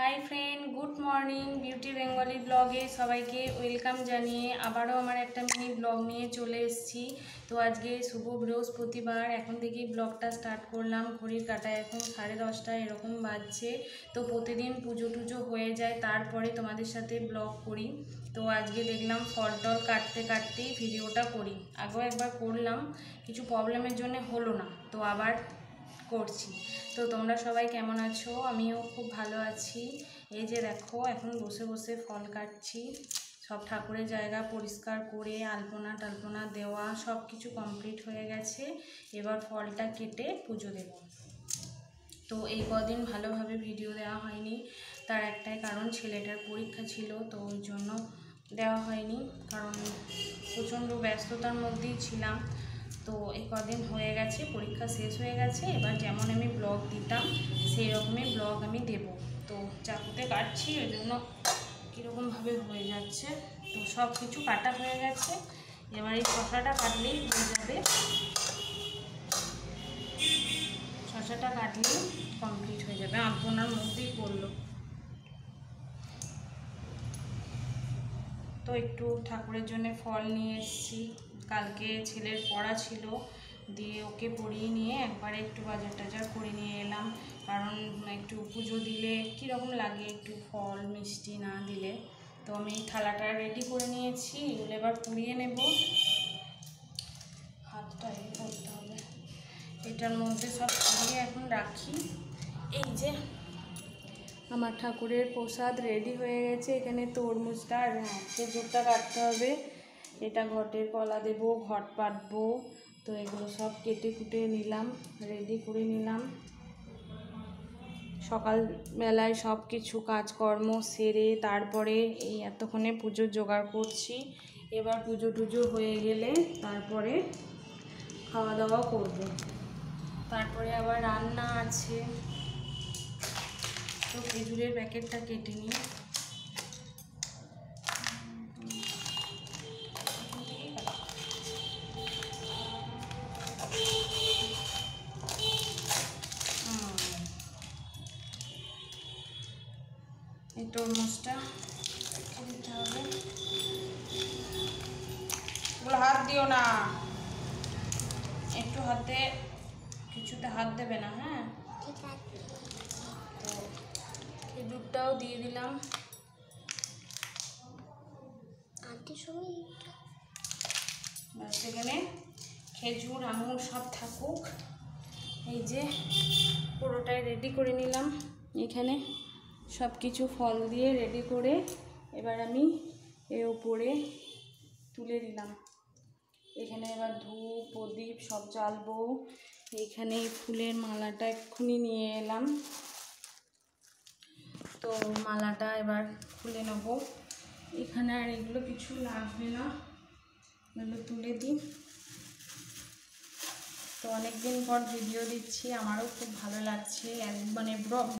Hi friend, good morning. Beauty Bengali ব্লগে সবাইকে welcome জানিয়ে আবারও আমার একটা মিনি ব্লগ নিয়ে চলে এসেছি। তো আজকে শুভ বৃহস্পতিবার, এখন থেকেই ব্লগটা স্টার্ট করলাম। ঘড়ির কাঁটায় এখন 10:30 এরকম বাজছে। তো প্রতিদিন পুজো টুজো হয়ে যায়, তারপরে তোমাদের সাথে ব্লগ করি। তো আজকে দেখলাম ফল টল কাটতে কাটতেই ভিডিওটা করি। আগেও একবার করলাম, কিছু প্রবলেমের জন্য হলো না, তো আবার করছি। তো তোমরা সবাই কেমন আছো? আমিও খুব ভালো আছি। এই যে দেখো, এখন বসে বসে ফল কাটছি। সব ঠাকুরের জায়গা পরিষ্কার করে আলপনা টালপনা দেওয়া সব কিছু কমপ্লিট হয়ে গেছে। এবার ফলটা কেটে পুজো দেব। তো এই কদিন ভালোভাবে ভিডিও দেওয়া হয়নি, তার একটাই কারণ ছেলেটার পরীক্ষা ছিল, তো ওই জন্য দেওয়া হয়নি, কারণ প্রচণ্ড ব্যস্ততার মধ্যেই ছিলাম। তো এই কদিন হয়ে গেছে, পরীক্ষা শেষ হয়ে গেছে, এবার যেমন আমি ব্লগ দিতাম সেই রকমই ব্লগ আমি দেব। তো চাকুতে কাটছি, ওই জন্য কীরকমভাবে হয়ে যাচ্ছে। তো সব কিছু কাটা হয়ে গেছে, এবার এই শসাটা কাটলেই হয়ে যাবে। শসাটা কাটলেই কমপ্লিট হয়ে যাবে, আলপনার মধ্যেই পড়লো। তো একটু ঠাকুরের জন্য ফল নিয়ে এসেছি, কালকে ছেলের পড়া ছিল, দিয়ে ওকে পড়িয়ে নিয়ে একবারে একটু বাজার টাজার করে নিয়ে এলাম। কারণ একটু পুজো দিলে কীরকম লাগে একটু ফল মিষ্টি না দিলে। তো আমি থালাটা রেডি করে নিয়েছি, এগুলো এবার পুড়িয়ে নেব। হাতটা এই করতে হবে, এটার মধ্যে সব পুড়িয়ে এখন রাখি। এই যে আমার ঠাকুরের প্রসাদ রেডি হয়ে গেছে। এখানে তরমুজটা আর খেজুরটা কাটতে হবে। এটা ঘটের কলা দেব, ঘট পাতবো। তো এগুলো সব কেটে কুটে নিলাম, রেডি করে নিলাম। সকালবেলায় সব কিছু কাজকর্ম সেরে তারপরে এই এতক্ষণে পুজোর জোগাড় করছি। এবার পুজো টুজো হয়ে গেলে তারপরে খাওয়া দাওয়া করব। তারপরে আবার রান্না আছে। তো খেজুরের প্যাকেটটা কেটে নিই। এই তরমুজটা রেখে দিতে হবে। ওগুলো হাত দিও না, একটু হাতে কিছুতে হাত দেবে না, হ্যাঁ? তো খেজুরটাও দিয়ে দিলাম। সেখানে খেজুর আঙুর সব থাকুক। এই যে পুরোটাই রেডি করে নিলাম। এখানে সব কিছু ফল দিয়ে রেডি করে এবার আমি এর উপরে তুলে দিলাম। এখানে এবার ধূপ প্রদীপ সব জ্বালবো। এখানে ফুলের মালাটা এক্ষুনি নিয়ে এলাম, তো মালাটা এবার খুলে নেব। এখানে আর এগুলো কিছু লাগবে না, এগুলো তুলে দিই। তো অনেকদিন পর ভিডিও দিচ্ছি, আমারও খুব ভালো লাগছে। মানে